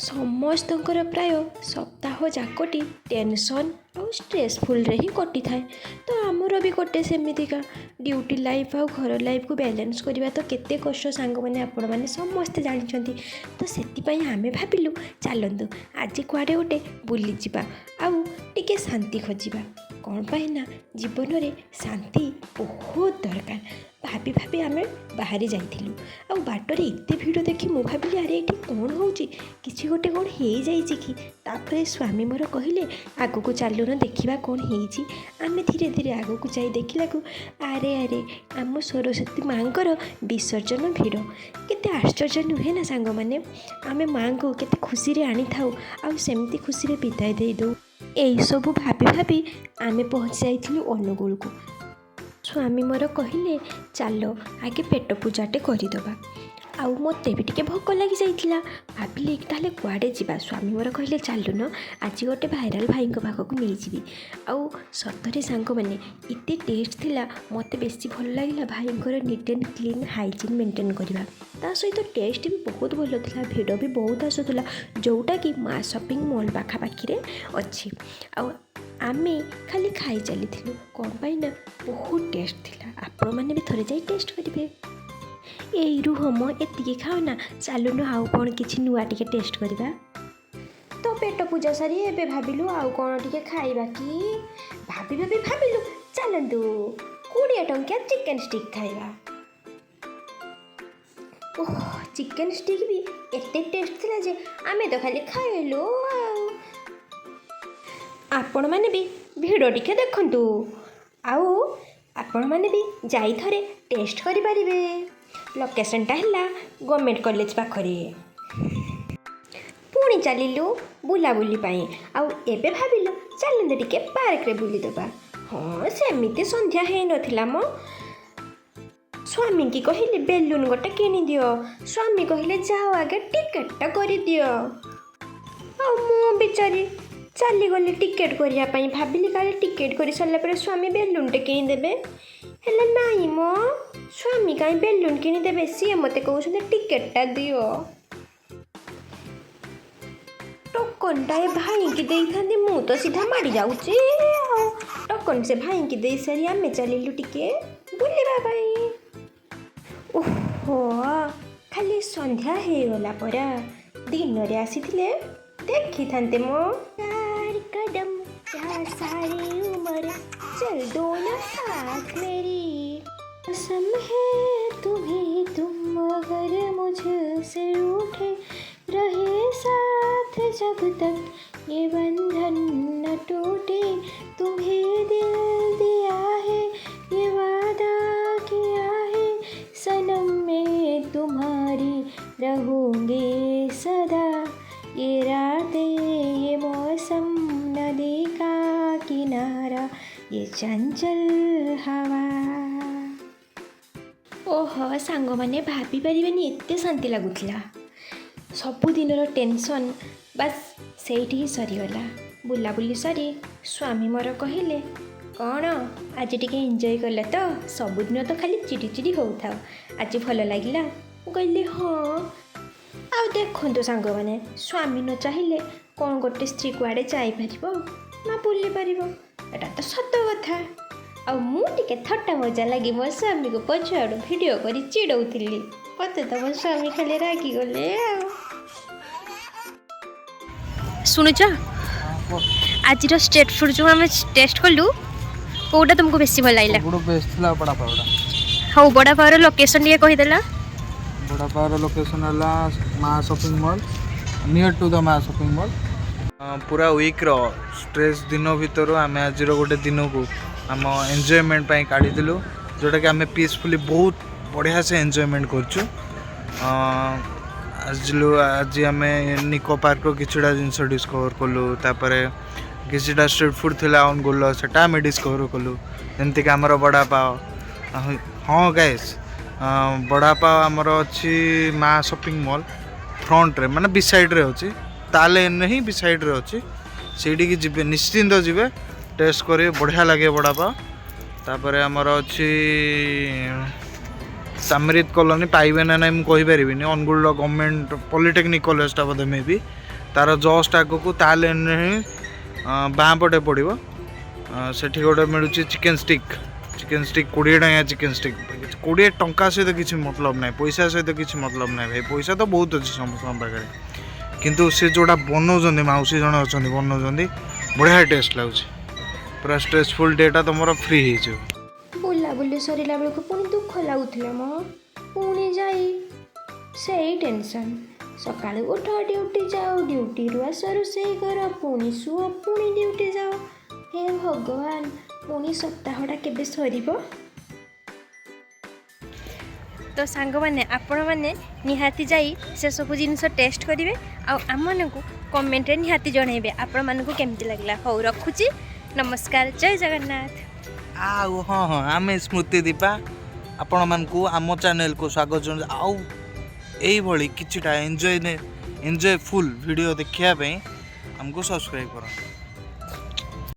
ସମସ୍ତଙ୍କର ପ୍ରାୟ ସପ୍ତାହ ଯାକଟି ଟେନସନ୍ ଆଉ ଷ୍ଟ୍ରେସଫୁଲ୍ରେ ହିଁ କଟିଥାଏ। ତ ଆମର ବି ଗୋଟେ ସେମିତିକା ଡ୍ୟୁଟି ଲାଇଫ୍ ଆଉ ଘର ଲାଇଫ୍କୁ ବାଲାନ୍ସ କରିବା ତ କେତେ କଷ୍ଟ ସାଙ୍ଗମାନେ ଆପଣମାନେ ସମସ୍ତେ ଜାଣିଛନ୍ତି। ତ ସେଥିପାଇଁ ଆମେ ଭାବିଲୁ ଚାଲନ୍ତୁ ଆଜି କୁଆଡ଼େ ଗୋଟେ ବୁଲିଯିବା ଆଉ ଟିକେ ଶାନ୍ତି ଖୋଜିବା। କ'ଣ ପାଇଁ ନା ଜୀବନରେ ଶାନ୍ତି ବହୁତ ଦରକାର। ଭାବି ଭାବି ଆମେ ବାହାରି ଯାଇଥିଲୁ। ଆଉ ବାଟରେ ଏତେ ଭିଡ଼ ଦେଖି ମୁଁ ଭାବିଲି ଆରେ ଏଇଠି କ'ଣ ହେଉଛି, କିଛି ଗୋଟେ କ'ଣ ହେଇଯାଇଛି କି? ତାପରେ ସ୍ୱାମୀ ମୋର କହିଲେ ଆଗକୁ ଚାଲୁନ ଦେଖିବା କ'ଣ ହେଇଛି। ଆମେ ଧୀରେ ଧୀରେ ଆଗକୁ ଯାଇ ଦେଖିଲାକୁ ଆରେ ଆମ ସରସ୍ୱତୀ ମାଆଙ୍କର ବିସର୍ଜନ ଭିଡ଼। କେତେ ଆଶ୍ଚର୍ଯ୍ୟ ନୁହେଁ ନା ସାଙ୍ଗମାନେ? ଆମେ ମାଆଙ୍କୁ କେତେ ଖୁସିରେ ଆଣିଥାଉ ଆଉ ସେମିତି ଖୁସିରେ ବିଦାୟ ଦେଇଦେଉ। ଏଇସବୁ ଭାବି ଭାବି ଆମେ ପହଞ୍ଚି ଯାଇଥିଲୁ ଅନୁଗୁଳକୁ। ସ୍ୱାମୀ ମୋର କହିଲେ ଚାଲ ଆଗେ ପେଟ ପୂଜାଟେ କରିଦେବା। ଆଉ ମୋତେ ବି ଟିକେ ଭୋକ ଲାଗିଯାଇଥିଲା। ଭାବିଲି ତାହେଲେ କୁଆଡ଼େ ଯିବା। ସ୍ୱାମୀ ମୋର କହିଲେ ଚାଲୁନ ଆଜି ଗୋଟେ ଭାଇରାଲ ଭାଇଙ୍କ ପାଖକୁ ନେଇଯିବି। ଆଉ ସତରେ ସାଙ୍ଗମାନେ ଏତେ ଟେଷ୍ଟ ଥିଲା। ମୋତେ ବେଶୀ ଭଲ ଲାଗିଲା ଭାଇଙ୍କର neat and clean hygiene maintain କରିବା। ତା ସହିତ ଟେଷ୍ଟ ବି ବହୁତ ଭଲ ଥିଲା। ଭିଡ଼ ବି ବହୁତ ଆସୁଥିଲା, ଯେଉଁଟାକି ମା ସପିଂ ମଲ୍ ପାଖାପାଖିରେ ଅଛି। ଆଉ ଆମେ ଖାଲି ଖାଇ ଚାଲିଥିଲୁ। କ'ଣ ପାଇଁ ନା ବହୁତ ଟେଷ୍ଟ ଥିଲା। ଆପଣମାନେ ବି ଥରେ ଯାଇ ଟେଷ୍ଟ କରିବେ। ଏଇ ରୁହ ମ ଏତିକି ଖାଅ ନା, ଚାଲୁନ ଆଉ କ'ଣ କିଛି ନୂଆ ଟିକେ ଟେଷ୍ଟ କରିବା। ତ ପେଟ ପୂଜା ସାରି ଏବେ ଭାବିଲୁ ଆଉ କ'ଣ ଟିକେ ଖାଇବା କି? ଭାବିଲୁ ଚାଲନ୍ତୁ 20 ଟଙ୍କିଆ ଚିକେନ୍ ଷ୍ଟିକ୍ ଖାଇବା। ଓହ, ଚିକେନ୍ ଷ୍ଟିକ୍ ବି ଏତେ ଟେଷ୍ଟ ଥିଲା ଯେ ଆମେ ତ ଖାଲି ଖାଇଲୁ। ଆଉ ଆପଣମାନେ ବି ଭିଡ଼ ଟିକେ ଦେଖନ୍ତୁ ଆଉ ଆପଣମାନେ ବି ଯାଇ ଥରେ ଟେଷ୍ଟ କରିପାରିବେ। ଲୋକେସନ୍ଟା ହେଲା ଗଭର୍ଣ୍ଣମେଣ୍ଟ କଲେଜ ପାଖରେ। ପୁଣି ଚାଲିଲୁ ବୁଲାବୁଲି ପାଇଁ। ଆଉ ଏବେ ଭାବିଲୁ ଚାଲନ୍ତୁ ଟିକେ ପାର୍କରେ ବୁଲିଦେବା। ହଁ ସେମିତି ସନ୍ଧ୍ୟା ହେଇନଥିଲା ମ। ସ୍ୱାମୀଙ୍କି କହିଲେ ବେଲୁନ୍ ଗୋଟେ କିଣିଦିଅ। ସ୍ୱାମୀ କହିଲେ ଯାଅ ଆଗେ ଟିକେଟ୍ଟା କରିଦିଅ। ଆଉ ମୁଁ ବିଚାରି ଚାଲିଗଲି ଟିକେଟ୍ କରିବା ପାଇଁ। ଭାବିଲି କାଳେ ଟିକେଟ୍ କରିସାରିଲା ପରେ ସ୍ୱାମୀ ବେଲୁନ୍ଟେ କିଣିଦେବେ। ହେଲେ ନାଇଁ ମ, ସ୍ୱାମୀ କାହିଁ ବେଲୁନ୍ କିଣିଦେବେ? ସିଏ ମୋତେ କହୁଛନ୍ତି ଟିକେଟ୍ଟା ଦିଅ। ଟୋକନ୍ଟା ଏ ଭାଇଙ୍କି ଦେଇଥାନ୍ତି, ମୁଁ ତ ସିଧା ମାଡ଼ି ଯାଉଛି। ଆଉ ଟୋକନ୍ ସେ ଭାଇଙ୍କି ଦେଇସାରି ଆମେ ଚାଲିଲୁ ଟିକେ ବୁଲିବା ପାଇଁ। ଓହୋ, ଖାଲି ସନ୍ଧ୍ୟା ହେଇଗଲା ପରା। ଦିନରେ ଆସିଥିଲେ ଦେଖିଥାନ୍ତେ ମ। चार कदम चार सारी उम्र चल दो ना साथ मेरी, कसम है तुम्हें तुम अगर मुझसे रूठे रहे साथ जब तक ये बंधन न टूटे। तुम्हें दिल दिया है ये वादा किया है, सनम में तुम्हारी रहूंगे सदा। ये रातें ये मौसम नदी का किनारा ये चंचल हवा। ओहो ସାଙ୍ଗମାନେ ଭାବିପାରିବେନି ଏତେ ଶାନ୍ତି ଲାଗୁଥିଲା। ସବୁଦିନର ଟେନସନ୍ ବାସ୍ ସେଇଠି ହିଁ ସରିଗଲା। ବୁଲାବୁଲି ସରି ସ୍ୱାମୀ ମୋର କହିଲେ କ'ଣ ଆଜି ଟିକେ ଏନ୍ଜୟ କଲେ ତ? ସବୁଦିନ ତ ଖାଲି ଚିଡ଼ି ଚିଡ଼ି ହେଉଥାଉ, ଆଜି ଭଲ ଲାଗିଲା? ମୁଁ କହିଲି ହଁ। ଆଉ ଦେଖନ୍ତୁ ସାଙ୍ଗମାନେ, ସ୍ୱାମୀ ନ ଚାହିଁଲେ କ'ଣ ଗୋଟେ ସ୍ତ୍ରୀ କୁଆଡ଼େ ଯାଇପାରିବ ନା ବୁଲିପାରିବ? ଏଇଟା ତ ସତ କଥା। ଆଉ ମୁଁ ଟିକେ ଥଟ୍ଟା ମଜା ଲାଗି ମୋ ସ୍ୱାମୀକୁ ପଛଆଡ଼ୁ ଭିଡ଼ିଓ କରି ଚିଡ଼ଉଥିଲି। ମୋତେ ତ ମୋ ସ୍ୱାମୀ ଖାଲି ରାଗିଗଲେ। ଆଉ ଶୁଣୁଛ, ଆଜିର ଷ୍ଟ୍ରିଟ୍ ଫୁଡ଼୍ ଯେଉଁ ଆମେ ଟେଷ୍ଟ କଲୁ କେଉଁଟା ତୁମକୁ ବେଶୀ ଭଲ ଲାଗିଲା? ବେଷ୍ଟ ଥିଲା ବଡ଼ାପାଉଟା। ହଉ ବଡ଼ାପାଉର ଲୋକେସନ୍ ଟିକେ କହିଦେଲା। ବଡ଼ାପାଉର ଲୋକେସନ୍ ହେଲା ମା shopping mall, near to the ମା ସପିଂ ମଲ୍। ପୁରା ୱିକ୍ର ଷ୍ଟ୍ରେସ୍ ଦିନ ଭିତରୁ ଆମେ ଆଜିର ଗୋଟେ ଦିନକୁ ଆମ ଏନ୍ଜୟମେଣ୍ଟ ପାଇଁ କାଢ଼ିଥିଲୁ, ଯେଉଁଟାକି ଆମେ ପିସ୍ଫୁଲି ବହୁତ ବଢ଼ିଆ ସେ ଏନ୍ଜୟମେଣ୍ଟ କରୁଛୁ। ଆଜି ଆମେ ନିକୋ ପାର୍କର କିଛିଟା ଜିନିଷ ଡିସ୍କଭର୍ କଲୁ। ତାପରେ କିଛିଟା ଷ୍ଟ୍ରିଟ୍ ଫୁଡ଼୍ ଥିଲା ଅନୁଗୁଳର, ସେଟା ଆମେ ଡିସ୍କଭର୍ କଲୁ। ଯେମିତିକି ଆମର ବଡ଼ାପାଓ। ହଁ ଗାଇସ୍, ବଡ଼ାପାଓ ଆମର ଅଛି ମା ସପିଂ ମଲ୍ ଫ୍ରଣ୍ଟରେ, ମାନେ ବିସାଇଡ଼୍ରେ ଅଛି। ତା ଲେନ୍ରେ ହିଁ ବିସାଇଡ଼୍ରେ ଅଛି। ସେଇଠିକି ଯିବେ, ନିଶ୍ଚିନ୍ତ ଯିବେ, ଟେଷ୍ଟ କରିବେ, ବଢ଼ିଆ ଲାଗେ ବଡ଼ାପାଓ। ତାପରେ ଆମର ଅଛି ସାମରିତ କଲୋନୀ, ପାଇବେ ନା ନାହିଁ ମୁଁ କହିପାରିବିନି। ଅନୁଗୁଳର ଗଭର୍ଣ୍ଣମେଣ୍ଟ ପଲିଟେକ୍ନିକ୍ କଲେଜଟା ବୋଧେ ମେ ବି तार जस्ट आगक ता लेन ही बाँ पटे पड़ो सेठी गोटे मिलूँ चिकेन स्टिक 20 टंका चिकेन स्टिक 20 टंका सहित किसी मतलब ना पैसा सहित किसी मतलब ना भाई पैसा तो बहुत अच्छी समस्त पाखे किंतु से जोड़ा बनाऊँ मौसी जन अच्छा बनाऊँ बढ़िया टेस्ट लगुच पूरा स्ट्रेसफुल डेटा तुम फ्री हो बुलाबुली सरला बेलू पुणी दुख लगुला मो पुणी जाई से टेंशन सका उठ ड्यूटी जाओ ड्यूटी रू आस रोषे कर पुणी शुओ पुणी ड्यूटी जाओ हे भगवान पुणी सप्ताहटा केबे सरीब तो सांग मैंने आपण मैंने निहाती जाई से सब जिनस टेस्ट करेंगे आम को कमेंट निहाती जनइबे आपण मानक केमती लगला हौ रखुची नमस्कार जय जगन्नाथ हाँ हाँ आम स्मृति दीपा आपण मानकू आम चैनल को स्वागत आउ यही किछिटा एंजॉय फुल वीडियो देखिया पे हमको सब्सक्राइब करो।